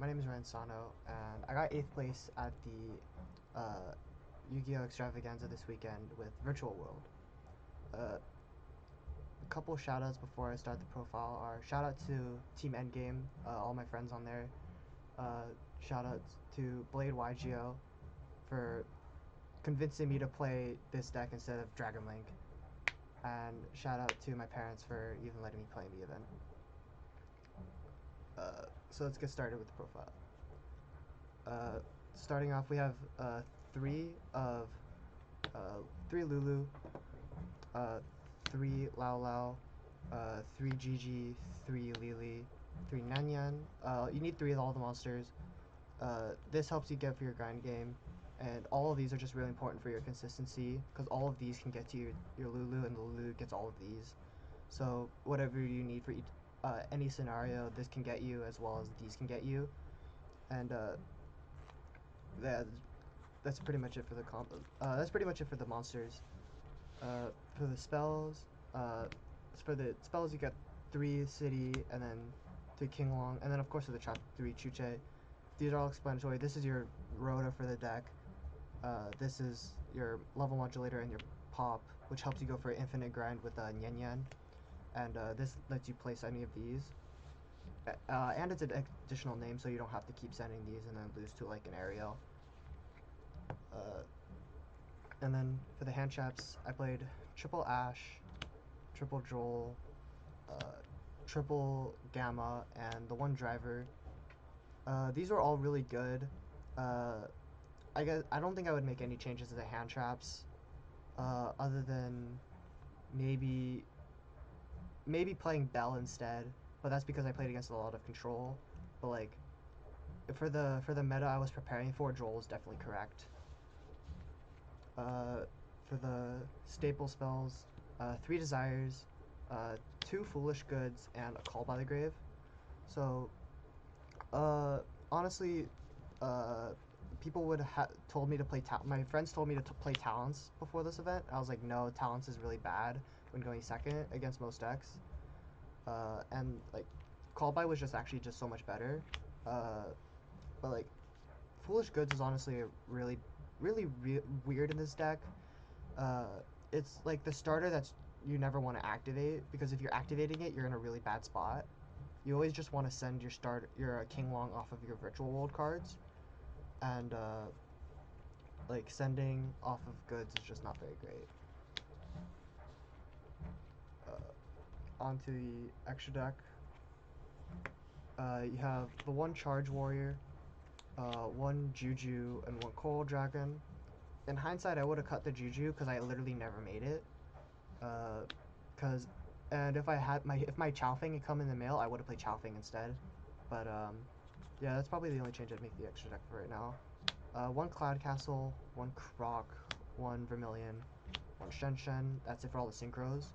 my name is Sano, and I got 8th place at the Yu-Gi-Oh! Extravaganza this weekend with Virtual World. A couple shoutouts before I start the profile are shout out to Team Endgame, all my friends on there. Shout out to BlessedYgo for convincing me to play this deck instead of Dragon Link. And shout out to my parents for even letting me play in the event. So let's get started with the profile. Starting off, we have three Lulu, 3 Lao Lao, 3 Gigi, 3 Lily, 3 Nanyan. You need 3 of all the monsters. This helps you get for your grind game, and all of these are just really important for your consistency, because all of these can get to your Lulu, and the Lulu gets all of these. So whatever you need for any scenario, this can get you, as well as these can get you. And that's pretty much it for the that's pretty much it for the monsters. For the spells, you get 3 City, and then 3 King Long, and then of course for the trap 3 Chuche. These are all explanatory. This is your Rota for the deck. This is your level modulator and your pop, which helps you go for infinite grind with Nyan Nyan. And this lets you place any of these. And it's an additional name, so you don't have to keep sending these and then lose to like an Ariel. And then for the hand traps, I played triple Ash, triple Joel, triple Gamma, and the 1 driver. These were all really good. I don't think I would make any changes to the hand traps, other than maybe playing Bell instead, but that's because I played against a lot of control. But like for the meta I was preparing for, Joel is definitely correct. For the staple spells, 3 Desires, 2 Foolish Goods, and a Call by the Grave. So honestly, people would have told me to play my friends told me to play Talents before this event. I was like, no, Talents is really bad when going second against most decks. And like Call by was just so much better. But like Foolish Goods is honestly really weird in this deck. It's like the starter that's you never want to activate, because if you're activating it, you're in a really bad spot. You always just want to send your King Long off of your Virtual World cards, and like sending off of goods is just not very great. Onto the extra deck. You have the 1 Charge Warrior, 1 Juju, and 1 Coral Dragon. In hindsight, I would have cut the Juju because I literally never made it. And if my Chowfang had come in the mail, I would have played Chowfang instead. But yeah, that's probably the only change I'd make the extra deck for right now. 1 Cloud Castle, 1 Croc, 1 Vermilion, 1 Shen Shen. That's it for all the synchros.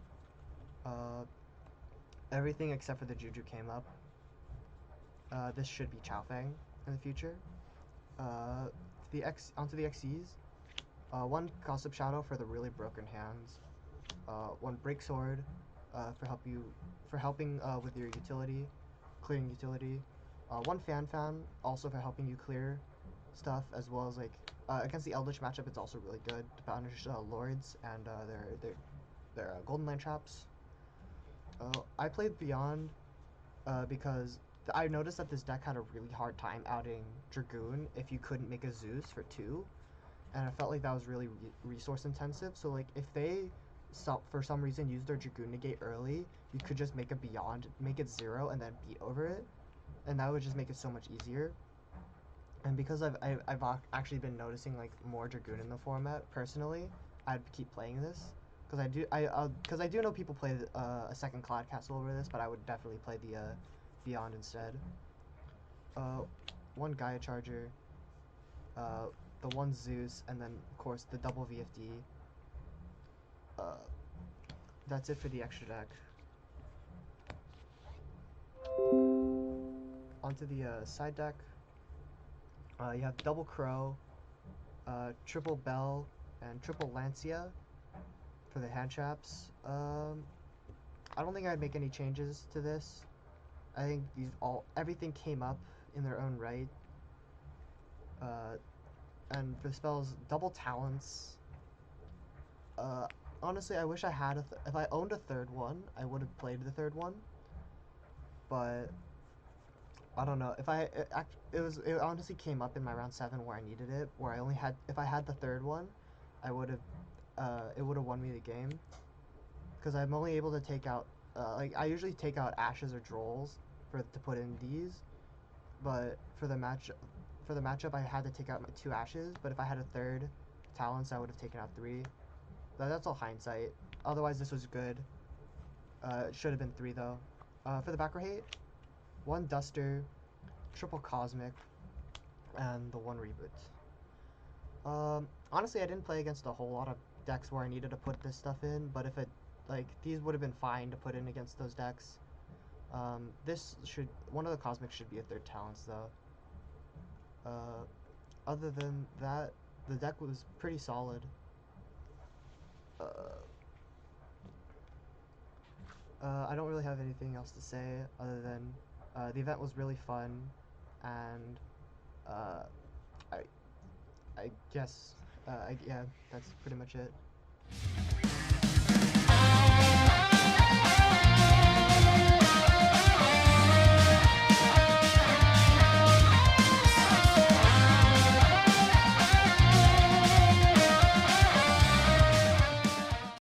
Everything except for the Juju came up. This should be Chowfang in the future. Onto the XCs. 1 Gossip Shadow for the really broken hands. 1 Break Sword for helping with your utility, clearing utility. 1 Fan Fan also for helping you clear stuff, as well as like against the Eldritch matchup, it's also really good to punish Lords and their Golden Land traps. I played Beyond because I noticed that this deck had a really hard time outing Dragoon if you couldn't make a Zeus for 2, and I felt like that was really resource intensive. So like if they for some reason use their Dragoon negate early, you could just make a Beyond, make it 0, and then beat over it, and that would just make it so much easier. And because I've actually been noticing like more Dragoon in the format personally, I'd keep playing this. Because I do know people play a 2nd Cloud Castle over this, but I would definitely play the Beyond instead. 1 Gaia Charger, the 1 Zeus, and then of course the double VFD. That's it for the extra deck. Onto the side deck. You have double Crow, triple Bell, and triple Lancia for the hand traps. I don't think I'd make any changes to this. I think everything came up in their own right. And for the spells, double talents. Honestly, I wish I had if I owned a third one, I would have played the third one. But I don't know if it honestly came up in my round 7 where I needed it, where I only had if I had the third one, I would have it would have won me the game, because I'm only able to take out like I usually take out ashes or drolls to put in these, but for the matchup I had to take out my 2 ashes, but if I had a third talents I would have taken out 3. That's all hindsight. Otherwise this was good. It should have been 3 though. For the back row hate, 1 duster, triple cosmic, and the 1 reboot. Honestly, I didn't play against a whole lot of decks where I needed to put this stuff in, but if it, like, these would have been fine to put in against those decks. One of the cosmics should be a 3rd talents, though. Other than that, the deck was pretty solid. I don't really have anything else to say other than the event was really fun, and I guess, yeah, that's pretty much it.